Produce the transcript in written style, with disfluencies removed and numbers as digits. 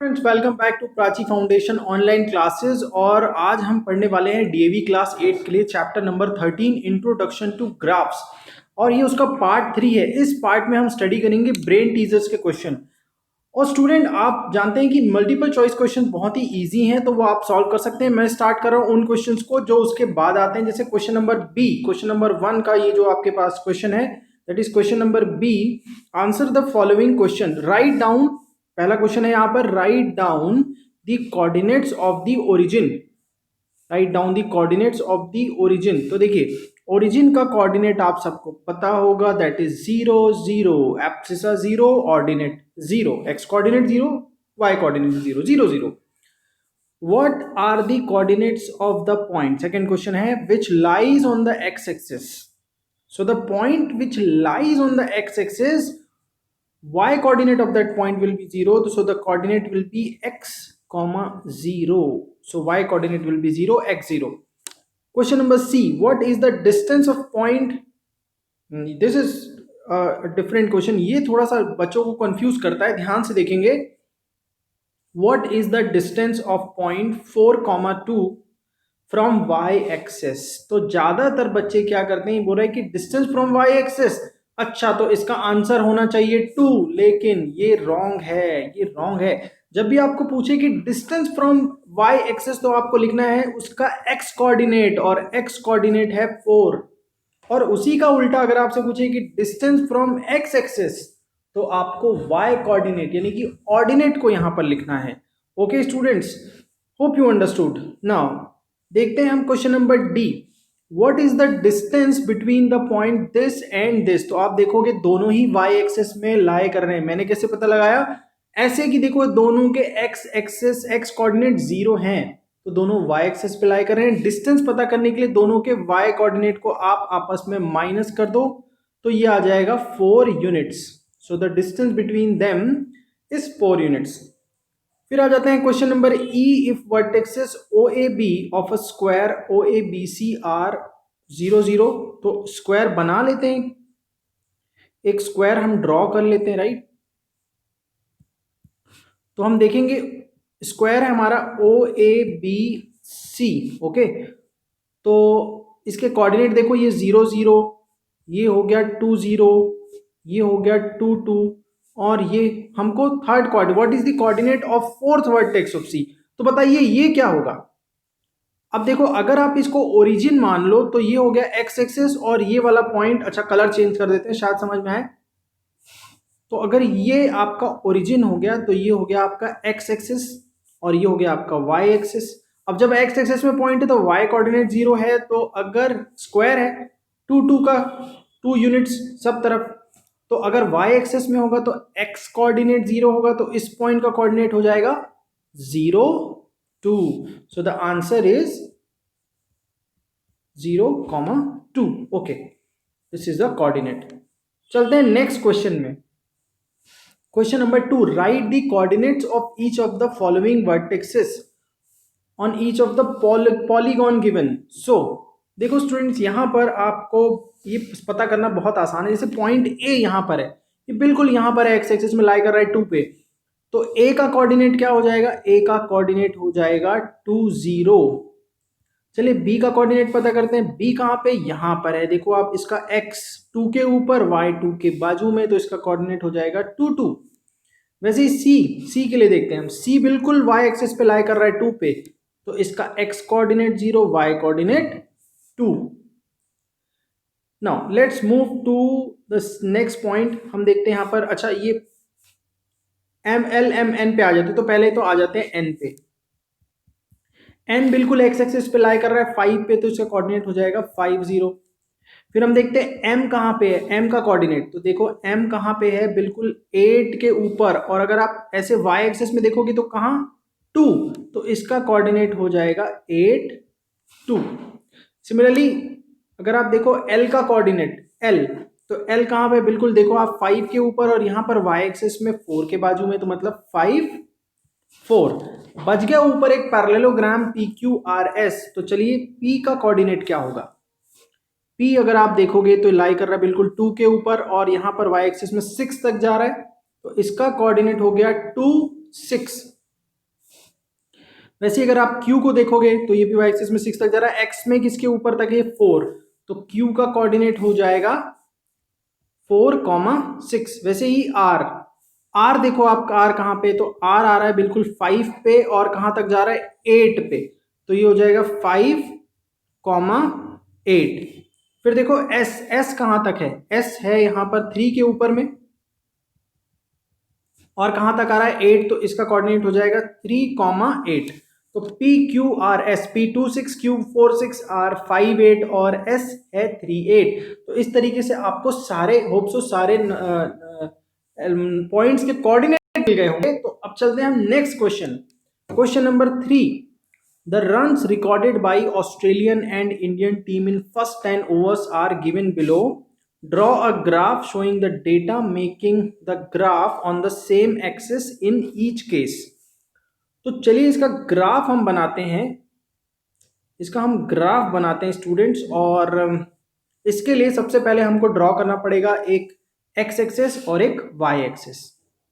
Friends, welcome back to Prachi foundation online classes. और आज हम पढ़ने वाले हैं डीएवी क्लास 8 के लिए chapter number 13 introduction to graphs. और ये उसका पार्ट 3 है। इस पार्ट में हम स्टडी करेंगे ब्रेन टीजर्स के क्वेश्चन। और स्टूडेंट, आप जानते हैं कि मल्टीपल चॉइस क्वेश्चन बहुत ही इजी हैं, तो वो आप सॉल्व कर सकते हैं। मैं स्टार्ट कर रहा हूँ उन क्वेश्चंस को जो उसके बाद आते हैं। जैसे question number B, question number 1 का ये जो आपके पास क्वेश्चन है, that is question number B. Answer the following question, write down. पहला क्वेश्चन है यहाँ पर, write down the coordinates of the origin. Write down the coordinates of the origin. तो देखिए, ओरिजिन का कोऑर्डिनेट आप सबको पता होगा, that is 0 0, abscissa 0, ordinate 0, X coordinate 0, Y coordinate 0 0 0। What are the coordinates of the point? Second question है, which lies on the X axis. So the point which lies on the X axis, y coordinate of that point will be 0, so the coordinate will be x comma 0. So y coordinate will be 0, x 0. Question number C, what is the distance of point? This is a different question. ये थोड़ा सा बच्चों को confuse करता है, ध्यान से देखेंगे। What is the distance of point 4,2 from y axis? तो ज्यादातर बच्चे क्या करते हैं, बोल रहे हैं कि डिस्टेंस फ्रॉम y एक्सेस। अच्छा, तो इसका आंसर होना चाहिए 2, लेकिन ये रॉन्ग है, ये रॉन्ग है। जब भी आपको पूछे कि डिस्टेंस फ्रॉम y एक्सेस, तो आपको लिखना है उसका x कोऑर्डिनेट, और x कोऑर्डिनेट है 4। और उसी का उल्टा अगर आपसे पूछे कि डिस्टेंस फ्रॉम x एक्सेस, तो आपको y कोऑर्डिनेट यानी कि ऑर्डिनेट को यहां पर लिखना है। Okay students, hope you understood. Now देखते हैं हम question number D, what is the distance between the point this and this. तो आप देखोगे दोनों ही y एक्सेस में लाई कर रहे हैं। मैंने कैसे पता लगाया? ऐसे कि देखो दोनों के x एक्सेस, x कोऑर्डिनेट 0 हैं, तो दोनों y एक्सेस पे लाई कर रहे हैं। डिस्टेंस पता करने के लिए दोनों के y कोऑर्डिनेट को आप आपस में माइनस कर दो, तो ये आ जाएगा 4 units. So the distance between them is 4 units. फिर आ जाते हैं question number E, if vertexes O A B of a square O A B C are 0 0। तो स्क्वायर बना लेते हैं, एक स्क्वायर हम ड्रॉ कर लेते हैं, राइट। तो हम देखेंगे स्क्वायर है हमारा ओ ए बी सी। ओके, तो इसके कोऑर्डिनेट देखो, ये 0 0, ये हो गया 2 0, ये हो गया 2 2, और ये हमको third coordinate, what is the coordinate of fourth vertex of C. तो बताइए ये क्या होगा। अब देखो, अगर आप इसको ओरिजिन मान लो, तो ये हो गया एक्स एक्सिस, और ये वाला पॉइंट, अच्छा कलर चेंज कर देते हैं शायद समझ में आए। तो अगर ये आपका ओरिजिन हो गया, तो ये हो गया आपका एक्स एक्सिस, और ये हो गया आपका वाई एक्सिस। अब जब एक्स एक्सिस में पॉइंट है तो वाई कोऑर्डिनेट 0 है, तो अगर स्क्वायर है 2 2 का 2 यूनिट्स सब तरफ, तो अगर y एक्सेस में होगा तो x कोऑर्डिनेट 0 होगा, तो इस पॉइंट का कोऑर्डिनेट हो जाएगा 0 2। So the answer is 0, 2। Okay, this is the coordinate. चलते हैं नेक्स्ट क्वेश्चन में। Question number 2, write the coordinates of each of the following vertexes on each of the polygon given. So देखो students, यहां पर आपको ये पता करना बहुत आसान है। जैसे पॉइंट ए यहां पर है, ये बिल्कुल यहां पर है, एक्स एक्सिस में लाई कर रहा है 2 पे, तो ए का कोऑर्डिनेट क्या हो जाएगा? ए का कोऑर्डिनेट हो जाएगा 2 0। चलिए बी का कोऑर्डिनेट पता करते हैं। बी कहां पे? यहां पर है, देखो आप, इसका x 2 के ऊपर, y 2 के बाजू में, तो इसका कोऑर्डिनेट हो जाएगा 2 2। वैसे ही सी के लिए देखते हैं हम। सी बिल्कुल y एक्सिस पे लाई कर रहा है 2 पे, तो इसका x coordinate 0, y coordinate 2। Now let's move to the next point. हम देखते हैं यहां पर, अच्छा ये एम एल एम एन पे आ जाते, तो पहले तो आ जाते हैं एन पे। एन बिल्कुल एक्स एक्सिस पे लाई कर रहा है 5 पे, तो इसका कोऑर्डिनेट हो जाएगा 5 0। फिर हम देखते हैं एम कहां पे है, एम का कोऑर्डिनेट, तो देखो एम कहां पे है, बिल्कुल 8 के ऊपर, और अगर आप ऐसे y एक्सिस में देखोगे तो कहां? 2, तो इसका कोऑर्डिनेट हो जाएगा 8 2। सिमिलरली अगर आप देखो एल का कोऑर्डिनेट, एल, तो एल कहां पे? बिल्कुल देखो आप 5 के ऊपर, और यहां पर y एक्सिस में 4 के बाजू में, तो मतलब 5 4। बच गया ऊपर एक पैरेललोग्राम PQRS। तो चलिए P का कोऑर्डिनेट क्या होगा? P अगर आप देखोगे तो लाई कर रहा है बिल्कुल 2 के ऊपर, और यहां पर y एक्सिस में 6 तक जा रहा है, तो इसका कोऑर्डिनेट हो गया 2 6। वैसे अगर आप Q को देखोगे तो ये भी y एक्सिस में 6 तक जा रहा है, x में किसके ऊपर तक है 4, तो Q का कोऑर्डिनेट हो जाएगा 4,6। वैसे ही R देखो आपका R कहाँ पे, तो R आ रहा है बिल्कुल 5 पे और कहाँ तक जा रहा है 8 पे, तो ये हो जाएगा 5,8। फिर देखो S कहाँ तक है, S है यहाँ पर 3 के ऊपर में और कहाँ तक आ रहा है 8, तो इसका कोऑर्डिनेट हो जाएगा 3,8। तो PQRS P26 Q46 R58 और S है 38। तो इस तरीके से आपको सारे होप्सो सारे पॉइंट्स के कोऑर्डिनेट मिल गए होंगे। तो अब चलते हैं हम next question, question number 3। The runs recorded by Australian and Indian team in first 10 overs are given below. Draw a graph showing the data, making the graph on the same axis in each case. तो चलिए इसका graph हम बनाते हैं, इसका हम graph बनाते हैं स्टूडेंट्स। और इसके लिए सबसे पहले हमको ड्रॉ करना पड़ेगा एक एक्स एक्सेस और एक वाई एक्सेस।